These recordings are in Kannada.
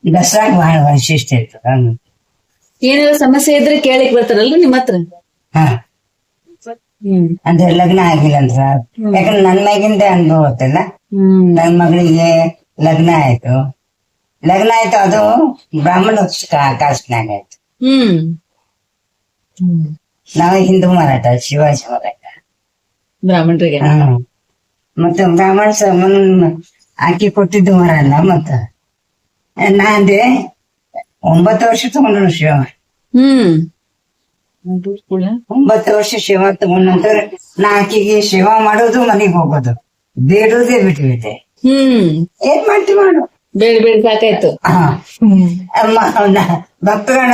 ದಸರಾಗ ಬಹಳ ವಿಶಿಷ್ಟ ಇರ್ತದ. ಏನಾರ ಸಮಸ್ಯೆ ಇದ್ರೆ ಕೇಳಿಕ್ ಬರ್ತಾರಲ್ರಿ ನಿಮ್ ಹತ್ರ? ಹಾ ಅಂದ್ರೆ ಲಗ್ನ ಆಗಿಲ್ಲ ಅಂದ್ರ, ಯಾಕಂದ್ರೆ ನನ್ ಮಗಿಂದ ಅನುಭವ ಗೊತ್ತಲ್ಲ. ನನ್ ಮಗಳಿಗೆ ಲಗ್ನ ಆಯ್ತು. ಅದು ಬ್ರಾಹ್ಮಣ ಕಾಸ್ಟ್ನಾಗ ಆಯ್ತು. ನಾವ್ ಹಿಂದೂ ಮರಾಠ, ಶಿವಾಜಿ ಮರಾಠ ಬ್ರಾಹ್ಮಣರಿಗೆ. ಮತ್ತೆ ಬ್ರಾಹ್ಮಣ ಹಾಕಿ ಕೊಟ್ಟಿದ್ದು ಮರ ಅಲ್ಲ. ಮತ್ತ ನಾ ಅಂದ್ರೆ 9 ವರ್ಷ ತಗೊಂಡ್ರು ಶಿವ. 9 ವರ್ಷ ಶಿವ ತಗೊಂಡ ನಂತರ ನಾ ಆಕಿಗೆ ಶಿವ ಮಾಡೋದು, ಮನೆಗ್ ಹೋಗೋದು, ಬೇಡೋದೇ ಬಿಟ್ಬಿಟ್ಟೆ. ಏನ್ ಮಾಡ್ತಿ ಮಾಡು, ಬೇಡ ಸಾಕಾಯ್ತು. ಭಕ್ತಗಣ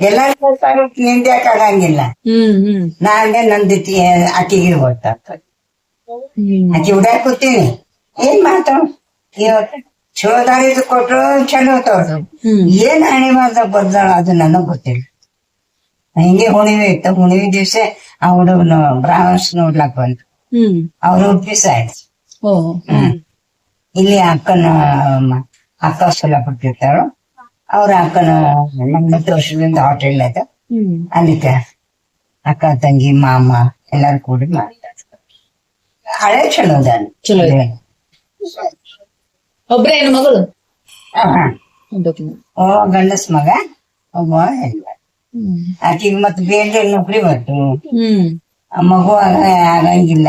ಎಲ್ಲಾರು ನಿಂದ್ಯಾಕ ಆಗಂಗಿಲ್ಲ. ನಾನೇ ನಂದಿತಿ ಆಕಿಗೆ ಗೊತ್ತಾಗ್ತದೆ. ಆಕಿ ಹುಡ್ಯಾಕ್ ಕೂತೀನಿ, ಏನ್ ಮಾಡ್ತಾವ ಇವತ್ತು ಚಲೋ ದಾರಿ ಕೊಟ್ರು ಚಲೋ ತೋರ್ದು, ಏನ್ ಹಣೆ ಮಾಡ್ದಾಗ ಬರ್ದಾಳ ಅದು ನನಗ್ ಗೊತ್ತಿಲ್ಲ. ಹಿಂಗೆ ಹುಣಿವಿ ಇತ್ತು. ಹುಣಿವಿ ದಿವ್ಸ ಆ ಹುಡುಗನ ಬ್ರಾಹ್ಮಣ್ಸ್ ನೋಡ್ಲಾಕ್ ಬಂತು. ಅವ್ರು ಉಪ್ಪಿಸ ಆಯ್ತು. ಇಲ್ಲಿ ಅಕ್ಕ ಸೊಲ್ಲಾಪುರ ಅವ್ರ ಅಕ್ಕನ 40 ವರ್ಷದಿಂದ ಹೋಟೆಲ್ ಆಯ್ತು. ಅದಕ್ಕೆ ಅಕ್ಕ ತಂಗಿ ಮಾಮ ಎಲ್ಲಾರು ಕೂಡಿ ಮಾಡ್ತಾರೆ. ಹಳೆ ಚಲೋ ಚಲೋ. ಒಬ್ರೇ ಏನು ಮಗಳು? ಗಂಡಸ್ ಮಗ ಒಬ್ಬ ಹೆಣ್ಮಗ. ಆಕಿಗೆ ಮತ್ ಬೇರೆ ನೌಕರಿ ಬಂತು. ಮಗು ಆಗಂಗಿಲ್ಲ,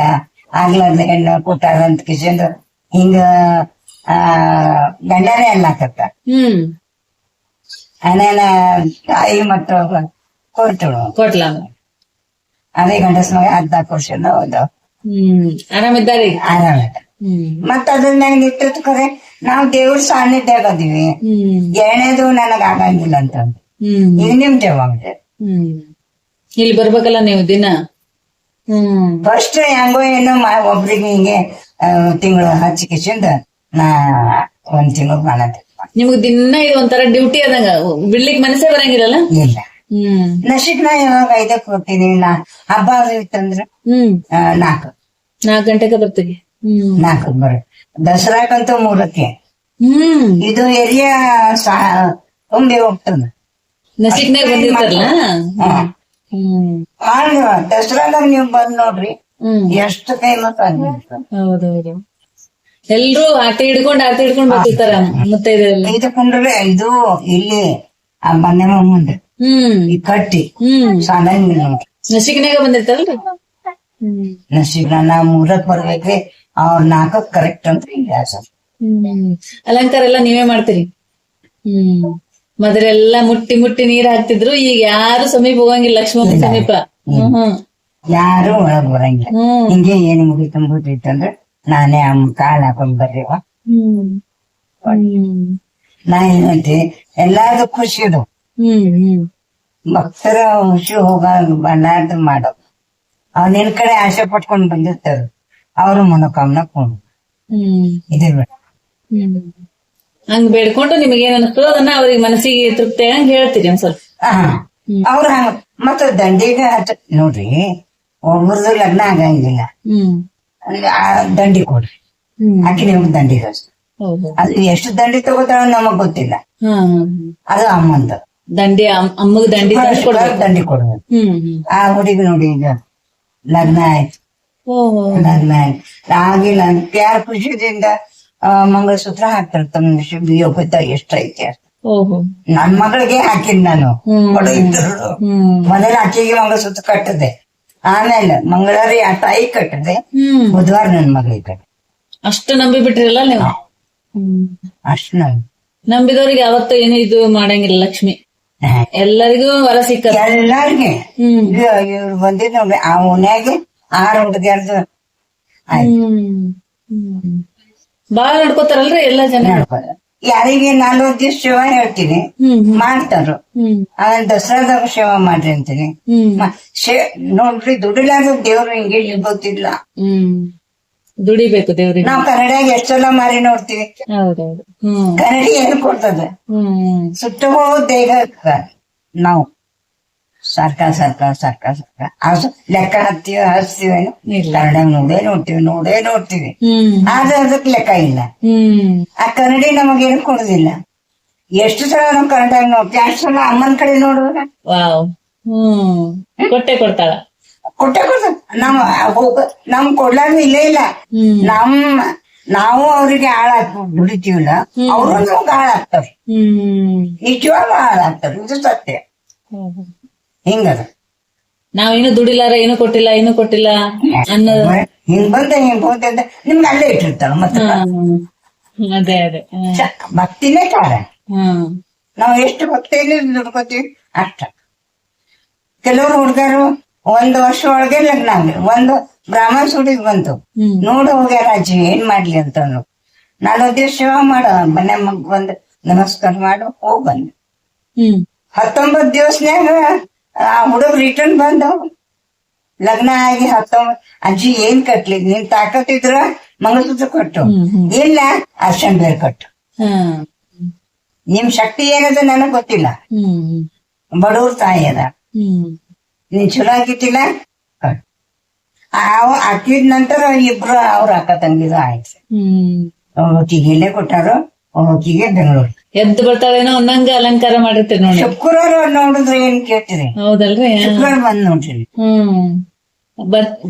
ಆಗ್ಲಾರ್ದ ಹೆಣ್ಣು ಕೊಟ್ಟಾರ ಅಂತ ಕಿಶನ್ ಹಿಂಗ ಗಂಡನೇ ಅಲ್ಲಾಕತ್ತ. ಅನೇನ ತಾಯಿ ಮತ್ತ ಕೊಟ್ಲ. ಅದೇ ಗಂಡಸ್ ಮಗ 14 ವರ್ಷದ ಹೋದ. ಆರಾಮಿದ್ದಾರೆ. ಮತ್ತ ಅದನ್ನ ನಿಂತು ಕರೆ ನಾವ್ ದೇವ್ರ ಸಾನ್ನಿಧ್ಯ ಆಗದೀವಿ. ಎಣ್ಣೆದು ನನಗ ಆಗಂಗಿಲ್ಲ ಅಂತ ಈಗ ನಿಮ್ ಜವಾಬ್ದಾರಿ. ಇಲ್ಲಿ ಬರ್ಬೇಕಲ್ಲ ನೀವು ದಿನ. ಫಸ್ಟ್ ಹೆಂಗೋ ಏನೋ ಒಬ್ರಿಗೆ ಹಿಂಗೆ ತಿಂಗಳು ಹಚ್ಚಿಕಿಸಿಂದ ನಾ 1 ತಿಂಗಳು ಮಾಡತ್ತೆ. ನಿಮ್ಗ್ ದಿನ ಇದು ಒಂಥರ ಡ್ಯೂಟಿ ಆದಂಗ, ಬಿಡ್ಲಿಕ್ ಮನಸ್ಸೇ ಬರಂಗಿಲ್ಲಲ್ಲ? ಇಲ್ಲ. ನಶಿಕ್ ನಾ ಯಾವಾಗ 5ಕ್ಕೆ ಹೋಗ್ತೀನಿ. ಹಬ್ಬ ಇತ್ತಂದ್ರ 4 ಗಂಟೆಗೆ ಬರ್ತೀವಿ. 4 ಬರ. ದಸರಾಕಂತೂ 3ಕ್ಕೆ. ಇದು ಏರಿಯಾ ತುಂಬಿ ಹೋಗ್ತದ. ನಶಿಕ್ನಾಗ ಬಂದಿರ್ತಾರಲ್ಲ. ದಸರಾದಾಗ ನೀವು ಬಂದ್ ನೋಡ್ರಿ ಎಷ್ಟು ಫೇಮಸ್ ಆಗಿರ್ತದ. ಹೌದೌದು. ಎಲ್ರು ಆಟ ಹಿಡ್ಕೊಂಡ್ ಬರ್ತಿರ್ತಾರ. ಮತ್ತೆ ಇದು ಕುಂಡ್ರೆ ಇದು ಇಲ್ಲಿ ಮನೆ ಮುಂದೆ ಈ ಕಟ್ಟಿ ಸಾಲಂಗಿಲ್ಲ ನೋಡ್ರಿ. ನಶಿಕ್ನಾಗ ಬಂದಿರ್ತಾರಲ್ರಿ. ನಶೀಬ್ ನಾ 3ಕ್ಕೆ ಬರ್ಬೇಕ್ರಿ, ಅವ್ರ 4ಕ್ಕೆ ಕರೆಕ್ಟ್ ಅಂತ ಅಲಂಕಾರ ಎಲ್ಲ ನೀವೇ ಮಾಡ್ತೀರಿ. ಮೊದಲೆಲ್ಲ ಮುಟ್ಟಿ ನೀರ್ ಹಾಕ್ತಿದ್ರು, ಈಗ ಯಾರು ಸಮೀಪ ಹೋಗಂಗಿಲ್ಲ. ಲಕ್ಷ್ಮಣ ಸಮೀಪ ಯಾರು ಒಳಗ್ ಬರಂಗಿಲ್ಲ. ಹಿಂಗೆ ಏನ್ ಮುಗಿತಂದ್ರೆ ನಾನೇ ಕಾಳು ಹಾಕೊಂಡ್ ಬರ್ರಿವ. ನಾ ಏನಂತೆ ಎಲ್ಲಾರ್ದು ಖುಷಿ ಇದು. ಭಕ್ತರ ಖುಷಿ ಹೋಗ ಬಣ್ಣಾರ್ದು ಮಾಡೋದು. ಅವ್ರ ನಿನ್ ಕಡೆ ಆಸೆ ಪಟ್ಕೊಂಡ್ ಬಂದಿರ್ತಾರ, ಅವ್ರು ಮನೋಕಾಮನ ಕೊಂಡು ಇದೇ ಬೇಡ. ಹಂಗ್ ಬೇಡ್ಕೊಂಡು ನಿಮಗೇನ್ ಅನಿಸ್ತೋ ಅದನ್ನ ಅವ್ರಿಗೆ ಮನಸ್ಸಿಗೆ ತೃಪ್ತಿ ಹಂಗ ಹೇಳ್ತೀರಿ ಒಂದ್ ಸ್ವಲ್ಪ. ಅವ್ರ ಹಂಗ ಮತ್ತ ದಂಡಿಗ ನೋಡ್ರಿ, ಒಬ್ಬರದು ಲಗ್ನ ಆಗಂಗಿಲ್ಲ, ದಂಡಿ ಕೊಡ್ರಿ ಆಕಿ ನಿಮ್ಗೆ ದಂಡಿ ಅದು ಎಷ್ಟು ದಂಡಿ ತಗೋತಾಳ ನಮಗ್ ಗೊತ್ತಿಲ್ಲ. ಅದು ಅಮ್ಮಂತ ದಂಡಿ, ಅಮ್ಮಗ್ ದಂಡಿ ದಂಡಿ ಕೊಡ್ಬೇಕು. ಆ ಹುಡುಗಿ ನೋಡಿ ಈಗ ಲಗ್ನ ಆಯ್ತು. ಆಗಿಲ್ಲ ಯಾರ ಖುಷಿದಿಂದ ಮಂಗಳಸೂತ್ರ ಹಾಕ್ತಾರ. ತಮ್ಮ ಯೋಗ್ಯತೆ ಎಷ್ಟೈತೆ ನನ್ ಮಗಳಿಗೆ ಹಾಕಿದ್ ನಾನು. ಮೊದಲ ಆಕೆಗೆ ಮಂಗಳಸೂತ್ರ ಕಟ್ಟದೆ, ಆಮೇಲೆ ಮಂಗಳವಾರ ಆ ತಾಯಿ ಕಟ್ಟದೆ, ಬುಧವಾರ ನನ್ ಮಗಳಿಗೆ ಕಟ್ಟೆ. ಅಷ್ಟು ನಂಬಿ ಬಿಟ್ರಿಲ್ಲ ನೀವು? ಅಷ್ಟು ನಂಬಿದವ್ರಿಗೆ ಯಾವತ್ತೂ ಏನು ಇದು ಮಾಡಂಗಿಲ್ಲ. ಲಕ್ಷ್ಮಿ ಎಲ್ಲರಿಗೂ ವರ ಸಿಕ್ಕ ಎಲ್ಲಾರ್ಗೆ ಇವ್ರು ಬಂದಿದ್ ನೋಡ್ರಿ. ಆ ಓನ್ಯಾಗೆ 6 ಹುಡುಗಿಯರ್ದು ಬಾಳ ನಡ್ಕೋತಾರಲ್ರಿ ಎಲ್ಲಾ ಜನ. ಯಾರಿಗೆ 4 ದಿವ್ಸ ಸೇವಾ ಹೇಳ್ತೀನಿ, ಮಾಡ್ತಾರ. ಆಮೇಲೆ ದಸರಾದಾಗ ಸೇವಾ ಮಾಡ್ರಿ ಅಂತೀನಿ. ನೋಡ್ರಿ ದುಡಿಲಾರ್ದ ದೇವ್ರು ಹಿಂಗೆ ಗೊತ್ತಿಲ್ಲ. ದುಡಿಬೇಕು ದೇವ್ರಿಗೆ. ನಾವ್ ಕನ್ನಡಿಯಾಗ ಎಷ್ಟೆಲ್ಲ ಮಾರಿ ನೋಡ್ತೀವಿ. ಹೌದೌದು. ಕನ್ನಡಿ ಏನು ಕೊಡ್ತದ? ಸುಟ್ಟು ದೇಹ ನಾವು ಸರ್ಕ ಲೆಕ್ಕ ಹಚ್ತೀವೇನು? ಕನ್ನಡ ನೋಡ್ತೀವಿ ಆದ್ರೆ ಅದಕ್ ಲೆಕ್ಕ ಇಲ್ಲ. ಆ ಕನ್ನಡಿ ನಮಗೇನು ಕೊಡುದಿಲ್ಲ. ಎಷ್ಟು ಸಲ ನಾವು ಕರೆಕ್ಟಾಗಿ ನೋಡ್ತೀವಿ, ಅಷ್ಟು ಸಲ ಅಮ್ಮನ ಕಡೆ ನೋಡುವಾಗ ವಾವ್. ಕೊಟ್ಟೆ ಕೊಡ್ತಾಳ. ಕೊಟ್ಟೆ ಕೊಡ್ತ ನಮ್ ಕೊಡ್ಲಾರ್ದು ಇಲ್ಲೇ ಇಲ್ಲ. ನಾವು ಅವ್ರಿಗೆ ಹಾಳಾಗ್ತೀವಿ, ದುಡಿತೀವಿಲ್ಲ, ಅವರು ನಮ್ಗೆ ಹಾಳಾಗ್ತಾರೆ, ನಿಜವಾಗ್ಲೂ ಹಾಳಾಗ್ತಾರೆ. ಇದು ಸತ್ಯ. ಹಿಂಗದ ನಾವೇನು ದುಡಿಲಾರ, ಏನು ಕೊಟ್ಟಿಲ್ಲ ಅನ್ನೋದು ಹಿಂಗ್ ಬಂದ ಅಂತ ನಿಮ್ಗೆ ಅಲ್ಲೇ ಇಟ್ಟಿರ್ತಾರ. ಮತ್ತೆ ಅದೇ ಅದೇ ಭಕ್ತಿನೇ ಕಾರಣ. ನಾವು ಎಷ್ಟು ಭಕ್ತಿಯಲ್ಲಿ ದುಡ್ಕೋತೀವಿ ಅಷ್ಟ. ಕೆಲವರು ಹುಡುಗರು 1 ವರ್ಷ ಒಳಗೆ ಲಗ್ನ ಆಗ್ಲಿ, ಒಂದು ಬ್ರಾಹ್ಮಣ ಸುಡಿದ್ ಬಂತು, ನೋಡು ಹೋಗ್ಯಾರ ಅಜ್ಜಿ ಏನ್ ಮಾಡ್ಲಿ ಅಂತ. 40 ದಿವಸ ಸೇವಾ ಮಾಡ, ಮನೆ ಮಗ್ ಬಂದು ನಮಸ್ಕಾರ ಮಾಡು, ಹೋಗ್ ಬಂದು 19 ದಿವಸನ್ಯಾಗ ಆ ಹುಡುಗ ರಿಟರ್ನ್ ಬಂದು ಲಗ್ನ ಆಗಿ 19 ಅಜ್ಜಿ ಏನ್ ಕಟ್ಲಿ, ನೀನ್ ತಾಕತ್ತಿದ್ರ ಮಂಗಳಸೂತ್ರ ಕೊಟ್ಟು, ಇಲ್ಲ ಅರ್ಶನ್ ಬೇರೆ ಕೊಟ್ಟು. ನಿಮ್ ಶಕ್ತಿ ಏನದ ನನಗ್ ಗೊತ್ತಿಲ್ಲ, ಬಡವ್ರ ತಾಯಿ ಅದ, ನೀನ್ ಚಲೋ ಆಗಿತ್ತಿಲ್ಲ. ಹಾಕಿದ ನಂತರ ಇಬ್ರು ಅವ್ರ ಅಕ್ಕ ತಂಗಿದು ಆಯ್ತು. ಒಬ್ಬಕಿಗೆ ಇಲ್ಲೇ ಕೊಟ್ಟಾರು, ಒಬ್ಬಕಿಗೆ ಬೆಂಗಳೂರು. ಎದ್ದು ಬರ್ತಾಳೇನೋ ಅನ್ನಂಗ ಅಲಂಕಾರ ಮಾಡಿರ್ತೀರಿ ನೋಡಿ. ಶುಕ್ರವಾರ ನೋಡಿದ್ರೆ ಏನ್ ಕೇಳ್ತೀರಿ? ಹೌದಲ್ರಿ? ಶುಕ್ರವಾರ ಬಂದ್ ನೋಡ್ರಿ.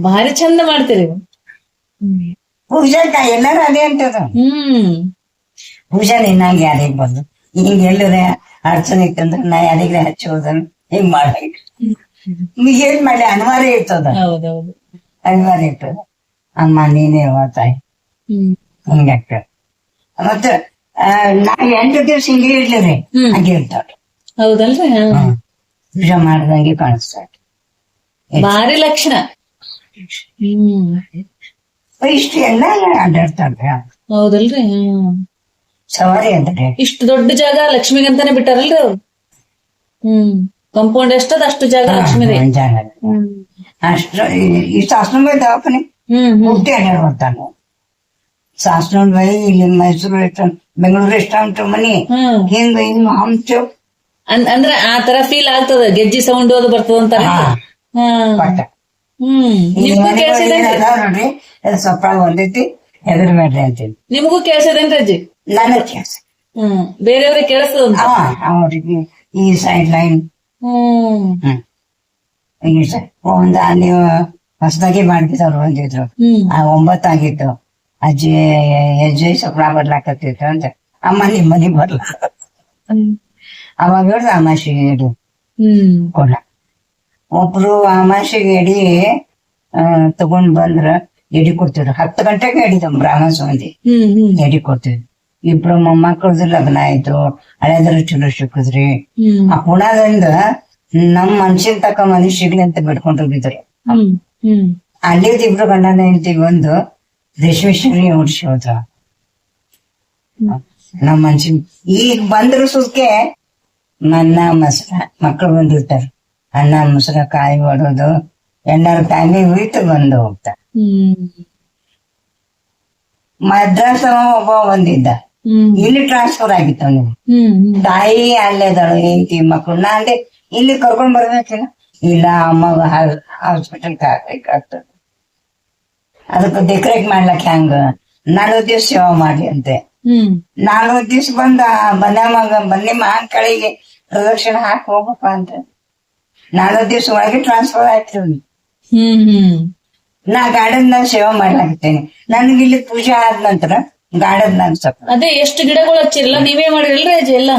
ಭಾರಿ ಚಂದ ಮಾಡ್ತೀರಿ. ಪೂಜಾಕ ಎಲ್ಲಾರು ಅದೇ ಅಂತದ. ಪೂಜಾ ನಿನ್ನಾಗ ಯಾರಿಗ್ ಬಂದು ಹಿಂಗ ಎಲ್ಲರ ಅಡ್ಚಣೆ ಇತ್ತಂದ್ರ ನಾ ಯಾರಿಗ್ರೆ ಹಚ್ಚೋದನ್ ಹಿಂಗ್ ಮಾಡ ಏನ್ ಮಾಡಿ ಅನಿವಾರ ಇರ್ತದ. ಹೌದೌದು, ಅನಿವಾರ ಇರ್ತದ. ಅಮ್ಮ ನೀನೇ ತಾಯಿ ಹಿಂಗಾಗ್ತದ. ಮತ್ತ ನಾ 8 ದಿವ್ಸ ಹಿಂಗೆ ಇರ್ಲಿರಿ ಹಂಗೆ ಇರ್ತಾವ. ಹೌದಲ್ರಿ? ಪೂಜಾ ಮಾಡ್ದಂಗೆ ಕಾಣಿಸ್ತಾರ. ಭಾರಿ ಲಕ್ಷಣ. ಇಷ್ಟು ಎಲ್ಲ ಅಡ್ಡಾಡ್ತಾರ. ಹೌದಲ್ರಿ? ಸವಾರಿ ಅಂದ್ರೆ ಇಷ್ಟು ದೊಡ್ಡ ಜಾಗ ಲಕ್ಷ್ಮಿಗಂತಾನೆ ಬಿಟ್ಟಾರಲ್ರಿ ಅವ್ರು. ಕಂಪೌಂಡ್ ಎಷ್ಟದ ಅಷ್ಟು ಜಾಗ ಲಕ್ಷ್ಮಿ ಜಾಗ ಅಷ್ಟು. ಈ ಸಾಸ್ನ ದವಾಖಾನೆ ಹುಟ್ಟಿ ಅಡ್ಡಾಡ್ ಬರ್ತಾನ. ಸಾಸ್ನ ಬೈ ಇಲ್ಲಿ ಮೈಸೂರು ರೆಸ್ಟೋರೆಂಟ್, ಬೆಂಗಳೂರು ರೆಸ್ಟೋರೆಂಟ್ ಮನಿ ಹಿಂಗ ಇನ್ನು ಹಂಚು ಅಂದ್ರೆ ಆ ತರ ಫೀಲ್ ಆಗ್ತದ. ಗೆಜ್ಜಿ ಸೌಂಡ್ ಅದು ಬರ್ತದ ಅಂತ. ನೋಡ್ರಿ ಸೊಪ್ಪ ಒಂದೈತಿ, ಹೆದರ್ ಬೇಡ್ರಿ ಅಂತೀನಿ. ನಿಮಗೂ ಕೇಳಿಸದೇನ್ರಿ ಅಜ್ಜಿ? ನನಗ್ ಕೇಳ್ಸ. ಬೇರೆಯವ್ರಿಗೆ ಕೇಳಿಸ್ತದ ಅವ್ರಿಗೆ ಈ ಸೈಡ್ ಲೈನ್ ಒಂದ್ ನೀವು ಹೊಸದಾಗಿ ಮಾಡ್ತಿದ್ದವ್ರು ಬಂದಿದ್ರು. 9 ಆಗಿತ್ತು. ಅಜ್ಜಿ ಹೆಜ್ಜೆ ಸೊಪ್ಪ ಬರ್ಲಾಕತ್ತಿತ್ತು ಅಂತ. ಅಮ್ಮ ನಿಮ್ ಮನಿ ಬರ್ಲ ಅವಾಗ ಹೇಳ್ದ ಅಮಾಸಿಗೆ ಎಡಿ ಕೊಡ. ಒಬ್ರು ಅಮಾಸಿಗೆ ಎಡಿ ತಗೊಂಡ್ ಬಂದ್ರ ಎಡಿ ಕೊಡ್ತಿದ್ರು. 10 ಗಂಟೆಗೆ ಎಡಿದ ಬ್ರಾಹ್ಮಣ ಸಂಬಂಧಿ ಎಡಿ ಕೊಡ್ತಿದ್ರು. ಇಬ್ರು ಮೊಮ್ಮಕ್ಕಳದು ಲಗ್ನ ಆಯ್ತು. ಹಳೆದ್ರ ಚಲೋ ಸಿಕ್ಕದ್ರಿ. ಆ ಪುಣದಿಂದ ನಮ್ ಮನ್ಸಿನ ತಕ್ಕ ಮನಿ ಸಿಗ್ಲಿ ಅಂತ ಬಿಡ್ಕೊಂಡ್ ಹೋಗಿದ್ರು. ಅಲ್ಲಿದ್ ಇಬ್ರು ಗಂಡನ ಹೆಂಡತಿ ಬಂದು ರೇಷ್ಮೆ ಸೀರೆ ಉಡ್ಸಿ ಹೋದ್ರ. ನಮ್ ಮನ್ಸಿನ ಈಗ ಬಂದ್ರು ಸುದ್ಕೆ ಅನ್ನ ಮೊಸರ ಮಕ್ಳು ಬಂದಿರ್ತಾರ. ಅನ್ನ ಮೊಸರ ಕಾಯಿ ಹೊಡೋದು, ಎಣ್ಣಾರ ಟೈಮಿ ಉಯ್ತು ಬಂದು ಹೋಗ್ತಾರ. ಮದ್ರಾಸ ಒಬ್ಬ ಬಂದಿದ್ದ, ಇಲ್ಲಿ ಟ್ರಾನ್ಸ್ಫರ್ ಆಗಿತ್ತು ಅವನಿಗೆ. ತಾಯಿ ಅಲ್ಲೇದಾಳು, ಹೆಂಡತಿ ಮಕ್ಳು. ನಾ ಅಂದೆ ಇಲ್ಲಿ ಕರ್ಕೊಂಡ್ ಬರ್ಬೇಕಿಲ್ಲ. ಇಲ್ಲ ಅಮ್ಮಗ ಹಾಸ್ಪಿಟಲ್ ಹಾಕ್ಬೇಕಾಗ್ತದ, ಅದಕ್ಕೆ ಡೆಕೋರೇಟ್ ಮಾಡ್ಲಕ್ ಹೆಂಗ 40 ದಿವ್ಸ ಸೇವಾ ಮಾಡ್ಲಿ ಅಂತೆ. 40 ದಿವ್ಸ ಬನ್ನಿ ಮಹಾನ್ ಕಳಿಗೆ ಪ್ರದಕ್ಷಿಣೆ ಹಾಕಿ ಹೋಗಪ್ಪ ಅಂತ. 40 ದಿವ್ಸ ಒಳಗೆ ಟ್ರಾನ್ಸ್ಫರ್ ಆಯ್ತು. ನಾ ಗಾರ್ಡನ್ ನಾಗ ಸೇವಾ ಮಾಡ್ಲಾಕತ್ತೇನೆ. ನನ್ಗೆ ಇಲ್ಲಿ ಪೂಜೆ ಆದ ನಂತರ ಗಾರ್ಡನ್ ನಾಗ ಸ್ವಲ್ಪ ಅದೇ ಎಷ್ಟು ಗಿಡಗಳು ಹಚ್ಚಿರಲ್ಲ, ನೀವೇ ಮಾಡಿರಲ್ರಿ ಅಜ್ಜಿ ಎಲ್ಲ?